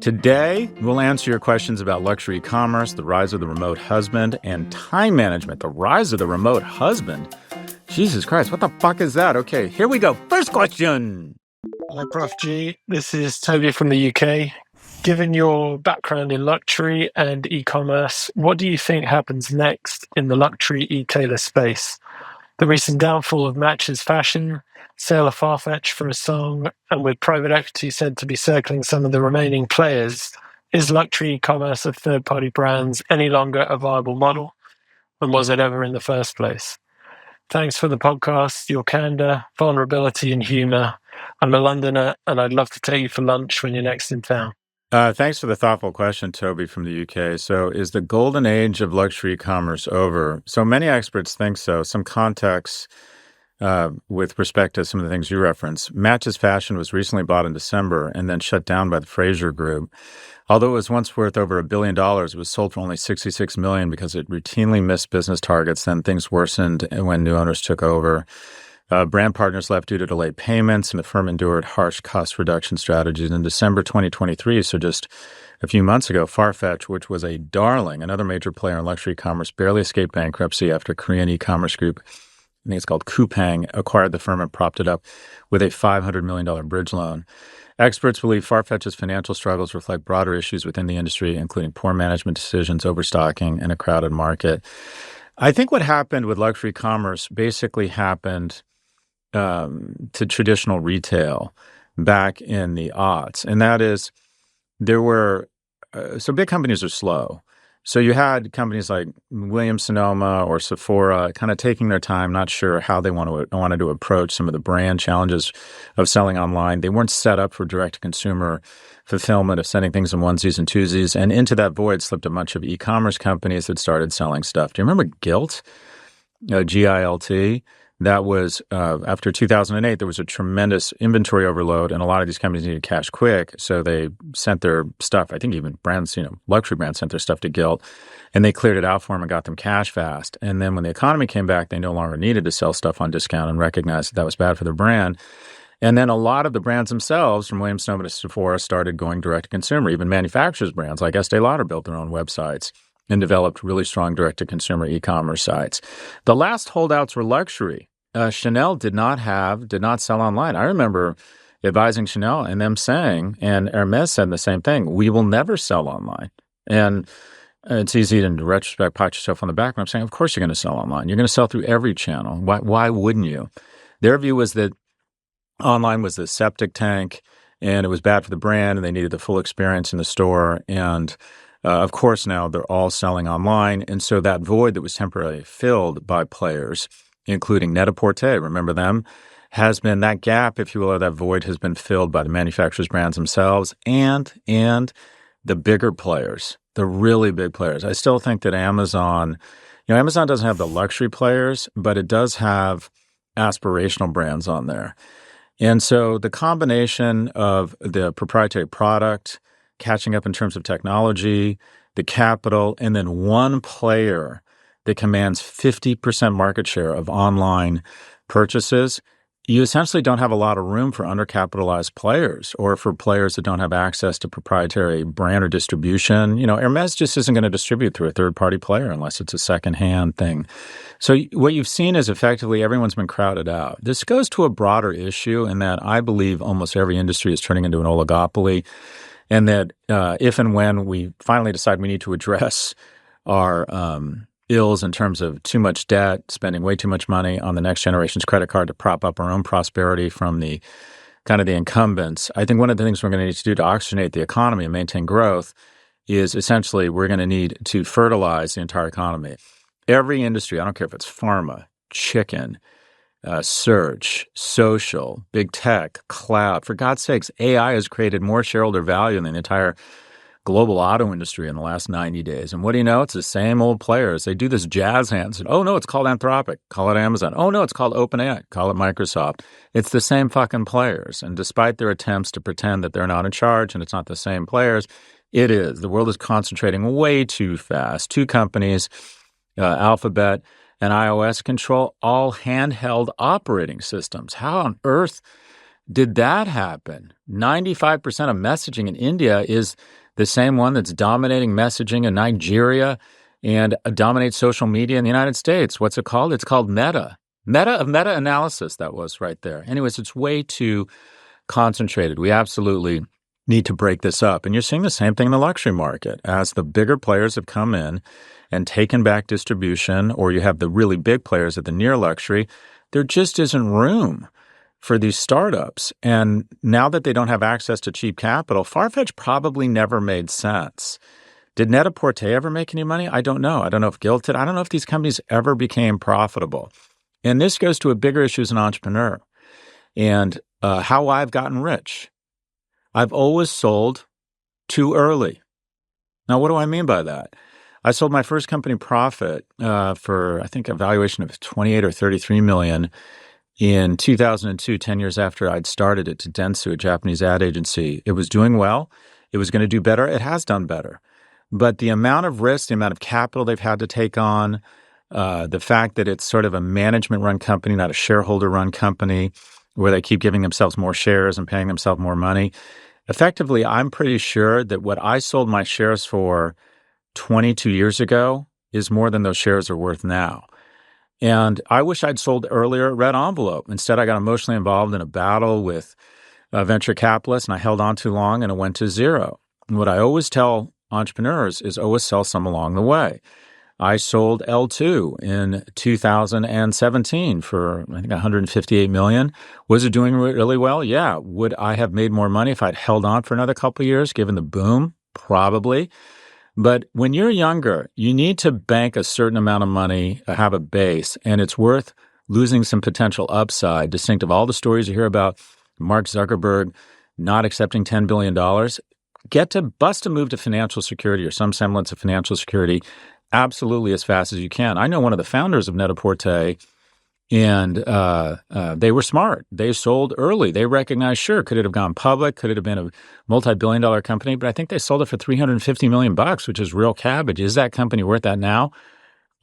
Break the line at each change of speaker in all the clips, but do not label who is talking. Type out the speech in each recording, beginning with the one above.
Today, we'll answer your questions about luxury commerce, the rise of the remote husband, and time management. The rise of the remote husband? Jesus Christ, what the fuck is that? Okay, here we go. First question.
Hi, Prof G. This is Toby from the UK. Given your background in luxury and e-commerce, what do you think happens next in the luxury e-tailer space? The recent downfall of Match's fashion, sale of Farfetch for a song, and with private equity said to be circling some of the remaining players, is luxury e-commerce of third-party brands any longer a viable model? And was it ever in the first place? Thanks for the podcast, your candor, vulnerability, and humor. I'm a Londoner, and I'd love to take you for lunch when you're next in town.
Thanks for the thoughtful question, Toby from the UK. So is the golden age of luxury commerce over? So many experts think so. Some context with respect to some of the things you referenced. Match's fashion was recently bought in December and then shut down by the Fraser Group. Although it was once worth over $1 billion, it was sold for only $66 million because it routinely missed business targets. Then things worsened when new owners took over. Brand partners left due to delayed payments, and the firm endured harsh cost reduction strategies. In December 2023, so just a few months ago, Farfetch, which was a darling, another major player in luxury commerce, barely escaped bankruptcy after Korean e-commerce group, I think it's called Coupang, acquired the firm and propped it up with a $500 million bridge loan. Experts believe Farfetch's financial struggles reflect broader issues within the industry, including poor management decisions, overstocking, and a crowded market. I think what happened with luxury commerce basically happened to traditional retail back in the aughts. And that is, there were, so big companies are slow. So you had companies like Williams-Sonoma or Sephora kind of taking their time, not sure how they wanted to approach some of the brand challenges of selling online. They weren't set up for direct-to-consumer fulfillment of sending things in onesies and twosies. And into that void slipped a bunch of e-commerce companies that started selling stuff. Do you remember Gilt? G-I-L-T? That was after 2008, there was a tremendous inventory overload, and a lot of these companies needed cash quick. So they sent their stuff, I think even brands, luxury brands sent their stuff to Gilt, and they cleared it out for them and got them cash fast. And then when the economy came back, they no longer needed to sell stuff on discount and recognized that was bad for their brand. And then a lot of the brands themselves, from Williams-Sonoma to Sephora, started going direct to consumer. Even manufacturers' brands like Estee Lauder built their own websites and developed really strong direct-to-consumer e-commerce sites. The last holdouts were luxury. Chanel did not sell online. I remember advising Chanel and them saying, and Hermes said the same thing, we will never sell online. And it's easy to, in retrospect, pat yourself on the back. I'm saying, of course you're going to sell online. You're going to sell through every channel. Why wouldn't you? Their view was that online was the septic tank, and it was bad for the brand, and they needed the full experience in the store. And of course, now they're all selling online. And so that void that was temporarily filled by players, including Net-a-Porter, remember them, has been that gap, if you will, or that void has been filled by the manufacturers' brands themselves and the bigger players, the really big players. I still think that Amazon doesn't have the luxury players, but it does have aspirational brands on there. And so the combination of the proprietary product, catching up in terms of technology, the capital, and then one player that commands 50% market share of online purchases, you essentially don't have a lot of room for undercapitalized players or for players that don't have access to proprietary brand or distribution. Hermes just isn't going to distribute through a third-party player unless it's a second-hand thing. So what you've seen is effectively everyone's been crowded out. This goes to a broader issue in that I believe almost every industry is turning into an oligopoly, and that if and when we finally decide we need to address our ills in terms of too much debt, spending way too much money on the next generation's credit card to prop up our own prosperity from the kind of the incumbents. I think one of the things we're going to need to do to oxygenate the economy and maintain growth is essentially we're going to need to fertilize the entire economy. Every industry, I don't care if it's pharma, chicken, search, social, big tech, cloud. For God's sakes, AI has created more shareholder value than the entire global auto industry in the last 90 days. And what do you know? It's the same old players. They do this jazz hands. Oh, no, it's called Anthropic. Call it Amazon. Oh, no, it's called OpenAI. Call it Microsoft. It's the same fucking players. And despite their attempts to pretend that they're not in charge and it's not the same players, it is. The world is concentrating way too fast. Two companies, Alphabet and iOS, control all handheld operating systems. How on earth did that happen? 95% of messaging in India is the same one that's dominating messaging in Nigeria and dominates social media in the United States. What's it called? It's called Meta. Meta-analysis, that was right there. Anyways, it's way too concentrated. We absolutely need to break this up. And you're seeing the same thing in the luxury market. As the bigger players have come in and taken back distribution, or you have the really big players at the near luxury, there just isn't room for these startups. And now that they don't have access to cheap capital, Farfetch probably never made sense. Did Net-a-Porter ever make any money? I don't know. I don't know if Gilt did. I don't know if these companies ever became profitable. And this goes to a bigger issue as an entrepreneur and how I've gotten rich. I've always sold too early. Now, what do I mean by that? I sold my first company, Profit, for I think a valuation of 28 or 33 million in 2002, 10 years after I'd started it, to Dentsu, a Japanese ad agency. It was doing well. It was going to do better. It has done better. But the amount of risk, the amount of capital they've had to take on, the fact that it's sort of a management-run company, not a shareholder-run company, where they keep giving themselves more shares and paying themselves more money. Effectively, I'm pretty sure that what I sold my shares for 22 years ago is more than those shares are worth now. And I wish I'd sold earlier at Red Envelope. Instead, I got emotionally involved in a battle with venture capitalists, and I held on too long, and it went to zero. And what I always tell entrepreneurs is always sell some along the way. I sold L2 in 2017 for, I think, 158 million. Was it doing really well? Yeah. Would I have made more money if I'd held on for another couple of years, given the boom? Probably. But when you're younger, you need to bank a certain amount of money, have a base, and it's worth losing some potential upside, distinct of all the stories you hear about Mark Zuckerberg not accepting $10 billion. Get to bust a move to financial security or some semblance of financial security absolutely as fast as you can. I know one of the founders of Net-a-Porter, and they were smart. They sold early. They recognized, sure, could it have gone public? Could it have been a multi-billion-dollar company? But I think they sold it for $350 million, which is real cabbage. Is that company worth that now?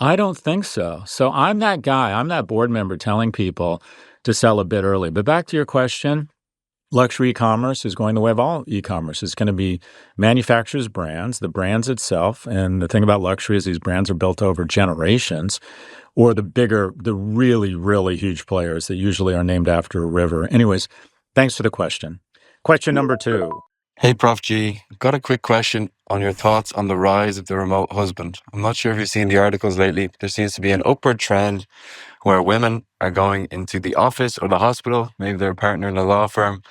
I don't think so. So I'm that guy. I'm that board member telling people to sell a bit early. But back to your question, luxury e-commerce is going the way of all e-commerce. It's going to be manufacturers' brands, the brands itself. And the thing about luxury is these brands are built over generations, or the really, really huge players that usually are named after a river. Anyways, thanks for the question. Question number 2.
Hey, Prof G. Got a quick question on your thoughts on the rise of the remote husband. I'm not sure if you've seen the articles lately. There seems to be an upward trend where women are going into the office or the hospital, maybe their partner in a law firm,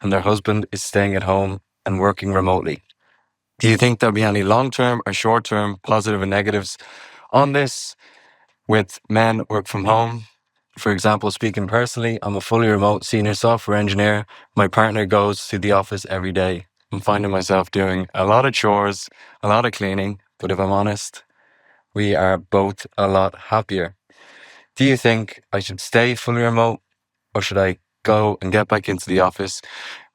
and their husband is staying at home and working remotely. Do you think there'll be any long-term or short-term positive and negatives on this with men work from home? For example, speaking personally, I'm a fully remote senior software engineer. My partner goes to the office every day. I'm finding myself doing a lot of chores, a lot of cleaning, but if I'm honest, we are both a lot happier. Do you think I should stay fully remote, or should I go and get back into the office,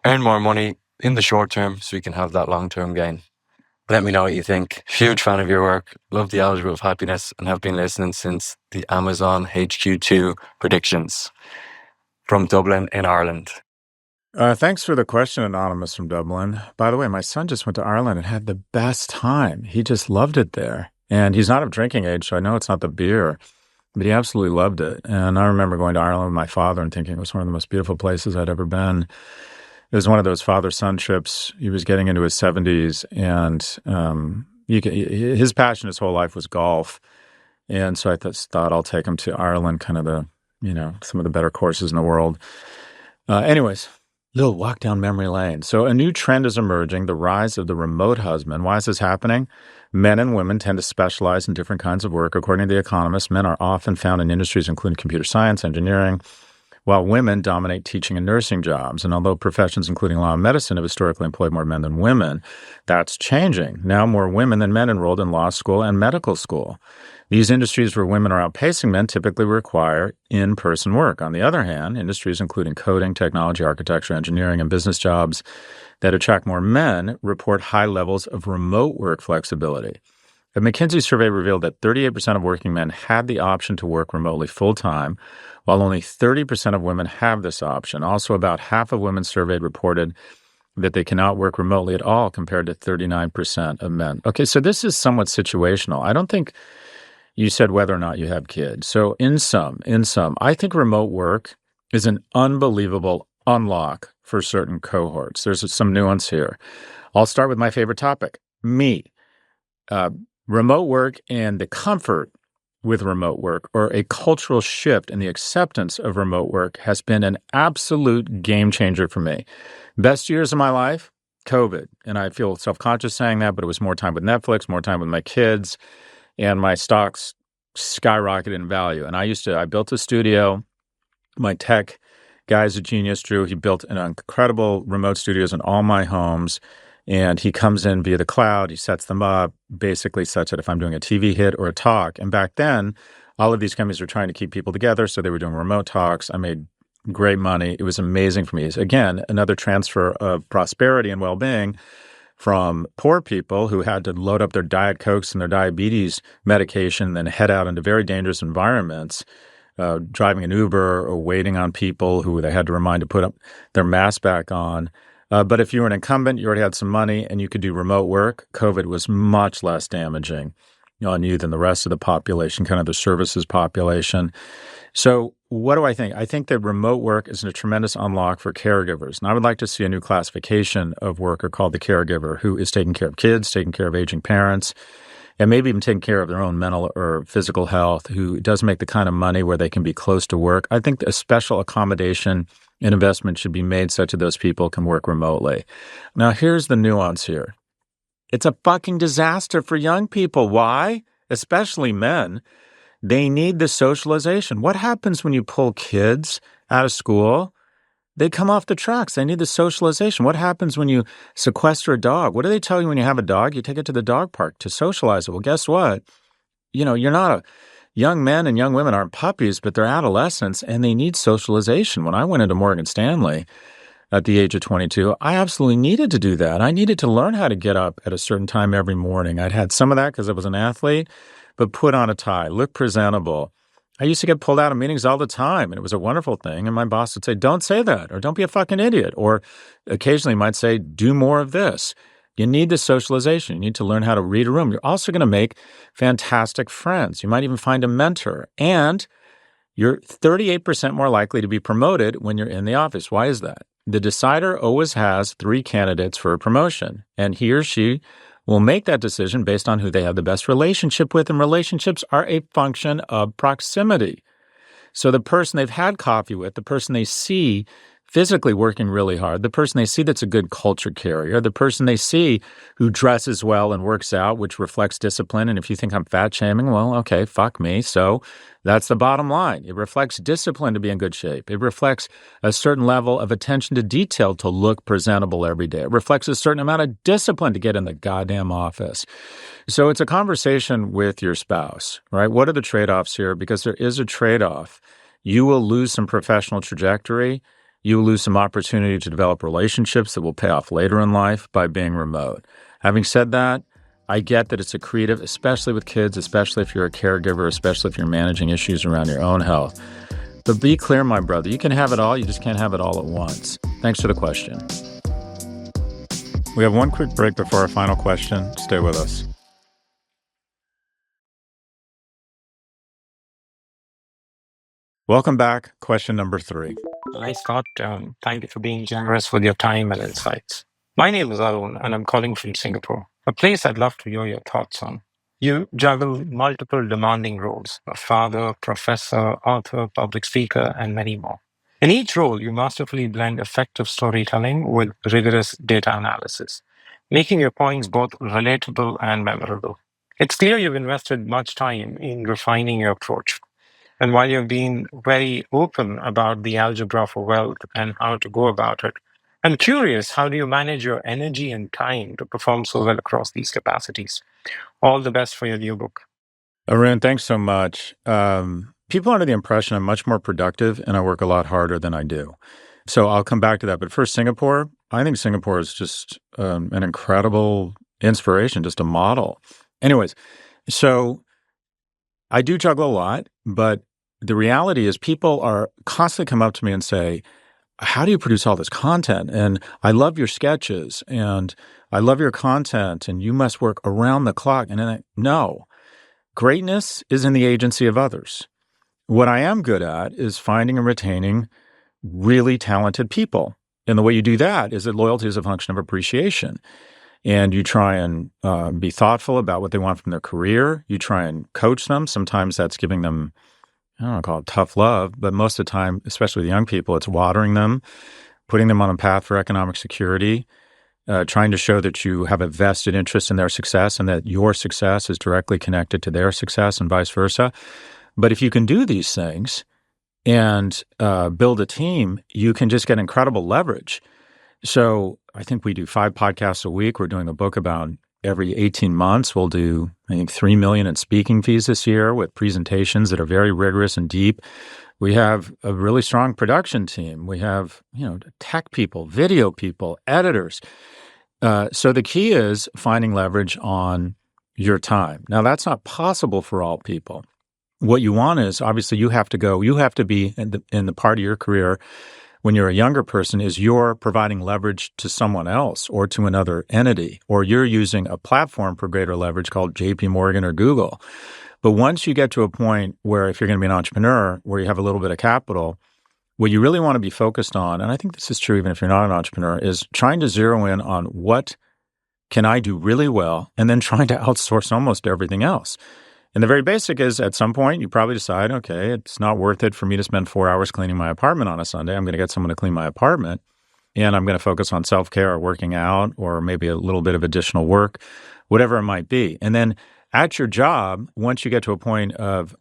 earn more money in the short term so we can have that long-term gain? Let me know what you think. Huge fan of your work. Love the algebra of happiness and have been listening since the Amazon HQ2 predictions from Dublin in Ireland.
Thanks for the question, Anonymous from Dublin. By the way, my son just went to Ireland and had the best time. He just loved it there. And he's not of drinking age, so I know it's not the beer, but he absolutely loved it. And I remember going to Ireland with my father and thinking it was one of the most beautiful places I'd ever been. It was one of those father-son trips. He was getting into his 70s, and his passion his whole life was golf. And so I thought I'll take him to Ireland, kind of some of the better courses in the world. Anyways, little walk down memory lane. So a new trend is emerging, the rise of the remote husband. Why is this happening? Men and women tend to specialize in different kinds of work. According to The Economist, men are often found in industries including computer science, engineering, while women dominate teaching and nursing jobs. And although professions including law and medicine have historically employed more men than women, that's changing. Now more women than men enrolled in law school and medical school. These industries where women are outpacing men typically require in-person work. On the other hand, industries including coding, technology, architecture, engineering, and business jobs that attract more men report high levels of remote work flexibility. A McKinsey survey revealed that 38% of working men had the option to work remotely full-time, while only 30% of women have this option. Also, about half of women surveyed reported that they cannot work remotely at all compared to 39% of men. Okay, so this is somewhat situational. I don't think you said whether or not you have kids. So in sum, I think remote work is an unbelievable unlock for certain cohorts. There's some nuance here. I'll start with my favorite topic, me. Remote work and the comfort with remote work, or a cultural shift in the acceptance of remote work, has been an absolute game changer for me. Best years of my life, COVID. And I feel self-conscious saying that, but it was more time with Netflix, more time with my kids, and my stocks skyrocketed in value. And I built a studio. My tech guy's a genius, Drew. He built an incredible remote studios in all my homes. And he comes in via the cloud. He sets them up, basically such that if I'm doing a TV hit or a talk. And back then, all of these companies were trying to keep people together. So they were doing remote talks. I made great money. It was amazing for me. Again, another transfer of prosperity and well-being from poor people who had to load up their Diet Cokes and their diabetes medication and then head out into very dangerous environments, driving an Uber or waiting on people who they had to remind to put up their mask back on. But if you were an incumbent, you already had some money and you could do remote work, COVID was much less damaging on you than the rest of the population, kind of the services population. So what do I think? I think that remote work is a tremendous unlock for caregivers. And I would like to see a new classification of worker called the caregiver, who is taking care of kids, taking care of aging parents, and maybe even taking care of their own mental or physical health, who does make the kind of money where they can be close to work. I think a special accommodation and investment should be made such that those people can work remotely. Now, here's the nuance here. It's a fucking disaster for young people. Why? Especially men. They need the socialization. What happens when you pull kids out of school? They come off the tracks. They need the socialization. What happens when you sequester a dog? What do they tell you when you have a dog? You take it to the dog park to socialize it. Well, guess what? You're not young men and young women aren't puppies, but they're adolescents and they need socialization. When I went into Morgan Stanley at the age of 22, I absolutely needed to do that. I needed to learn how to get up at a certain time every morning. I'd had some of that because I was an athlete, but put on a tie, look presentable. I used to get pulled out of meetings all the time, and it was a wonderful thing. And my boss would say, don't say that, or don't be a fucking idiot. Or occasionally might say, do more of this. You need the socialization. You need to learn how to read a room. You're also going to make fantastic friends. You might even find a mentor. And you're 38% more likely to be promoted when you're in the office. Why is that? The decider always has 3 candidates for a promotion, and he or she will make that decision based on who they have the best relationship with, and relationships are a function of proximity. So the person they've had coffee with, the person they see physically working really hard, the person they see that's a good culture carrier, the person they see who dresses well and works out, which reflects discipline. And if you think I'm fat shaming, well, okay, fuck me. So that's the bottom line. It reflects discipline to be in good shape. It reflects a certain level of attention to detail to look presentable every day. It reflects a certain amount of discipline to get in the goddamn office. So it's a conversation with your spouse, right? What are the trade-offs here? Because there is a trade-off. You will lose some professional trajectory. You will lose some opportunity to develop relationships that will pay off later in life by being remote. Having said that, I get that it's accretive, especially with kids, especially if you're a caregiver, especially if you're managing issues around your own health. But be clear, my brother, you can have it all, you just can't have it all at once. Thanks for the question. We have one quick break before our final question. Stay with us. Welcome back. Question number 3.
Hi, Scott. Thank you for being generous with your time and insights. My name is Arun, and I'm calling from Singapore, a place I'd love to hear your thoughts on. You juggle multiple demanding roles: a father, professor, author, public speaker, and many more. In each role, you masterfully blend effective storytelling with rigorous data analysis, making your points both relatable and memorable. It's clear you've invested much time in refining your approach. And while you've been very open about the algebra for wealth and how to go about it, I'm curious, how do you manage your energy and time to perform so well across these capacities? All the best for your new book.
Arun, thanks so much. People are under the impression I'm much more productive and I work a lot harder than I do. So I'll come back to that. But first, Singapore. I think Singapore is just an incredible inspiration, just a model Anyways, so I do juggle a lot, but the reality is people are constantly come up to me and say, how do you produce all this content? And I love your sketches and I love your content and you must work around the clock. And no, greatness is in the agency of others. What I am good at is finding and retaining really talented people. And the way you do that is that loyalty is a function of appreciation. And you try and be thoughtful about what they want from their career. You try and coach them. Sometimes that's giving them, I don't want to call it tough love, but most of the time, especially with young people, it's watering them, putting them on a path for economic security, trying to show that you have a vested interest in their success and that your success is directly connected to their success and vice versa. But if you can do these things and build a team, you can just get incredible leverage. So I think we do 5 podcasts a week. We're doing a book about every 18 months. We'll do, I think, $3 million in speaking fees this year with presentations that are very rigorous and deep. We have a really strong production team. We have, tech people, video people, editors. So the key is finding leverage on your time. Now, that's not possible for all people. What you want is, obviously, you have to be in the part of your career when you're a younger person is you're providing leverage to someone else or to another entity, or you're using a platform for greater leverage called JP Morgan or Google. But once you get to a point where if you're going to be an entrepreneur, where you have a little bit of capital, what you really want to be focused on, and I think this is true even if you're not an entrepreneur, is trying to zero in on what can I do really well and then trying to outsource almost everything else. And the very basic is at some point, you probably decide, okay, it's not worth it for me to spend 4 hours cleaning my apartment on a Sunday. I'm going to get someone to clean my apartment, and I'm going to focus on self-care or working out or maybe a little bit of additional work, whatever it might be. And then at your job, once you get to a point of,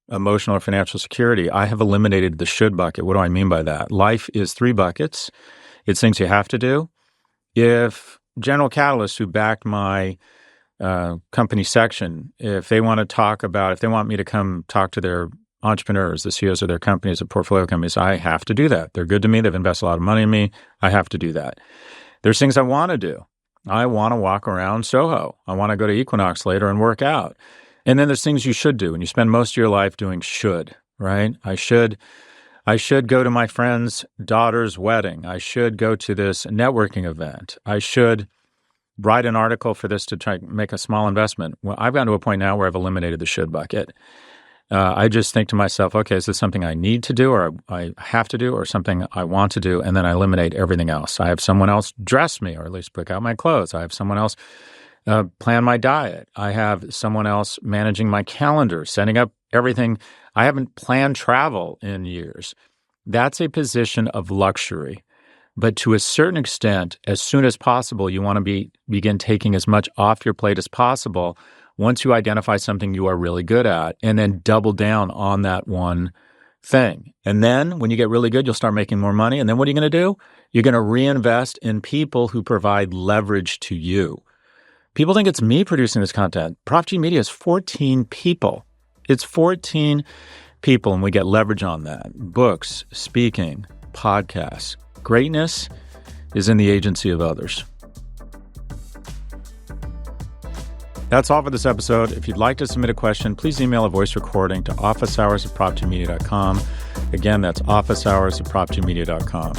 emotional or financial security, I have eliminated the should bucket. What do I mean by that? Life is 3 buckets. It's things you have to do. If General Catalyst, who backed my company section, if they want me to come talk to their entrepreneurs, the CEOs of their companies, the portfolio companies, I have to do that. They're good to me. They've invested a lot of money in me. I have to do that. There's things I want to do. I want to walk around Soho. I want to go to Equinox later and work out. And then there's things you should do. And you spend most of your life doing should, right? I should go to my friend's daughter's wedding. I should go to this networking event. I should write an article for this to try to make a small investment. Well, I've gotten to a point now where I've eliminated the should bucket. I just think to myself, okay, is this something I need to do or I have to do or something I want to do? And then I eliminate everything else. I have someone else dress me or at least pick out my clothes. I have someone else plan my diet. I have someone else managing my calendar, setting up everything. I haven't planned travel in years. That's a position of luxury. But to a certain extent, as soon as possible, you want to begin taking as much off your plate as possible once you identify something you are really good at, and then double down on that one thing. And then when you get really good, you'll start making more money. And then what are you going to do? You're going to reinvest in people who provide leverage to you. People think it's me producing this content. Prof G Media is 14 people. It's 14 people, and we get leverage on that. Books, speaking, podcasts. Greatness is in the agency of others. That's all for this episode. If you'd like to submit a question, please email a voice recording to officehours@profgmedia.com. Again, that's officehours@profgmedia.com.